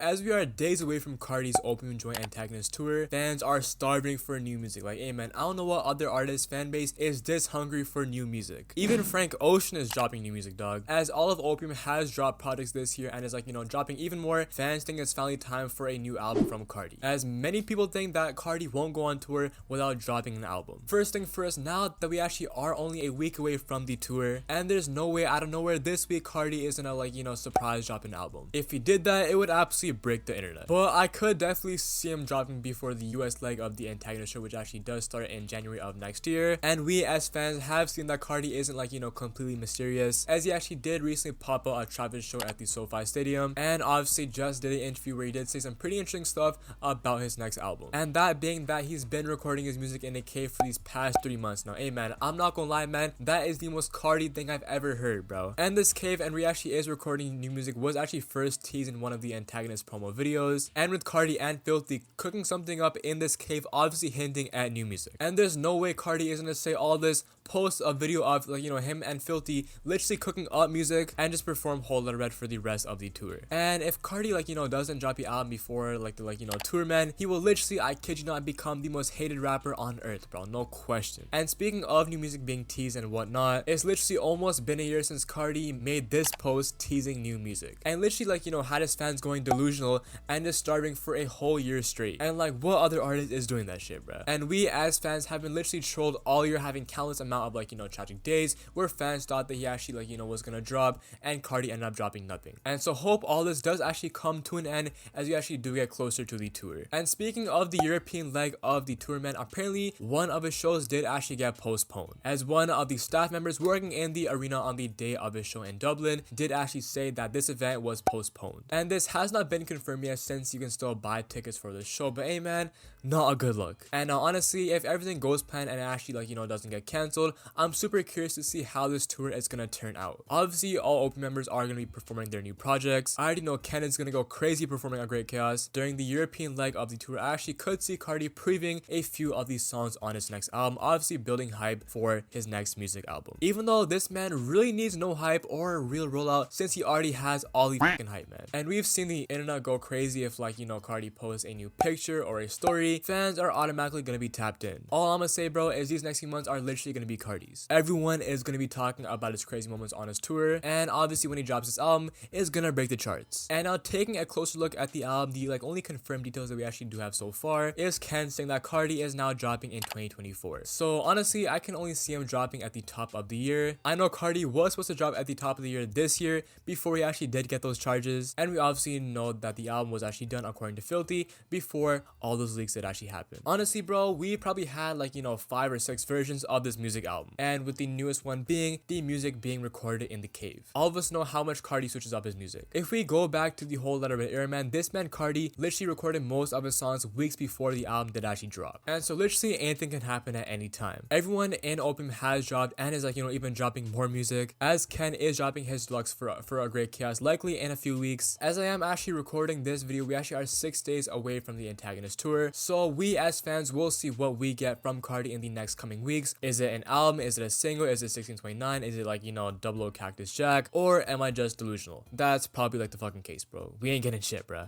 As we are days away from Carti's Opium joint Antagonist Tour, fans are starving for new music. Like, hey man, I don't know what other artist fan base is this hungry for new music. Even Frank Ocean is dropping new music, dog. As all of Opium has dropped projects this year and is like, dropping even more, fans think it's finally time for a new album from Carti. As many people think that Carti won't go on tour without dropping an album. First thing first, now that we actually are only a week away from the tour, and there's no way out of nowhere this week Carti is gonna surprise drop an album. If he did that, it would absolutely break the internet. But I could definitely see him dropping before the US leg of the Antagonist Tour, which actually does start in January of next year. And we as fans have seen that Carti isn't completely mysterious, as he actually did recently pop out a Travis show at the SoFi Stadium, and obviously just did an interview where he did say some pretty interesting stuff about his next album. And that being that he's been recording his music in a cave for these past 3 months now. Hey man, I'm not gonna lie man, that is the most Carti thing I've ever heard, bro. And this cave and where he actually is recording new music was actually first teased in one of the Antagonist promo videos, and with Carti and Filthy cooking something up in this cave, obviously hinting at new music. And there's no way Carti is gonna say all this, post a video of him and Filthy literally cooking up music and just perform Whole Lotta Red for the rest of the tour. And if Carti doesn't drop the album before the tour, man, he will literally, I kid you not, become the most hated rapper on earth, bro, no question. And speaking of new music being teased and whatnot, it's literally almost been a year since Carti made this post teasing new music, and literally had his fans going delusional and just starving for a whole year straight. And what other artist is doing that shit, bro? And we as fans have been literally trolled all year, having countless amount of tragic days where fans thought that he actually was gonna drop, and Carti ended up dropping nothing. And so hope all this does actually come to an end as we actually do get closer to the tour. And speaking of the European leg of the tour, man, apparently one of his shows did actually get postponed, as one of the staff members working in the arena on the day of his show in Dublin did actually say that this event was postponed. And this has not been confirmed yet, since you can still buy tickets for the show, but hey man, not a good look. And now honestly, if everything goes planned and it actually doesn't get cancelled, I'm super curious to see how this tour is gonna turn out. Obviously all Open members are gonna be performing their new projects. I already know Ken is gonna go crazy performing A Great Chaos. During the European leg of the tour, I actually could see Carti previewing a few of these songs on his next album, obviously building hype for his next music album. Even though this man really needs no hype or a real rollout, since he already has all the fucking hype, man. And we've seen the internet go crazy if Carti posts a new picture or a story, fans are automatically gonna be tapped in. All I'm gonna say, bro, is these next few months are literally gonna be Carti's. Everyone is gonna be talking about his crazy moments on his tour, and obviously when he drops his album, it's gonna break the charts. And now taking a closer look at the album, the only confirmed details that we actually do have so far is Ken saying that Carti is now dropping in 2024. So honestly, I can only see him dropping at the top of the year. I know Carti was supposed to drop at the top of the year this year before he actually did get those charges, and we obviously know that the album was actually done according to Filthy before all those leaks did actually happen. Honestly, bro, we probably had 5 or 6 versions of this music album, and with the newest one being the music being recorded in the cave. All of us know how much Carti switches up his music. If we go back to the Whole Lotta Red era, man, this man Carti literally recorded most of his songs weeks before the album did actually drop. And so literally anything can happen at any time. Everyone in Opium has dropped and is even dropping more music, as Ken is dropping his deluxe for A Great Chaos likely in a few weeks. As I am actually recording this video, we actually are 6 days away from the Antagonist Tour, so we as fans will see what we get from Carti in the next coming weeks. Is it an album? Is it a single? Is it 1629? Is it Double O Cactus Jack? Or am I just delusional? That's probably the fucking case, bro. We ain't getting shit, bruh.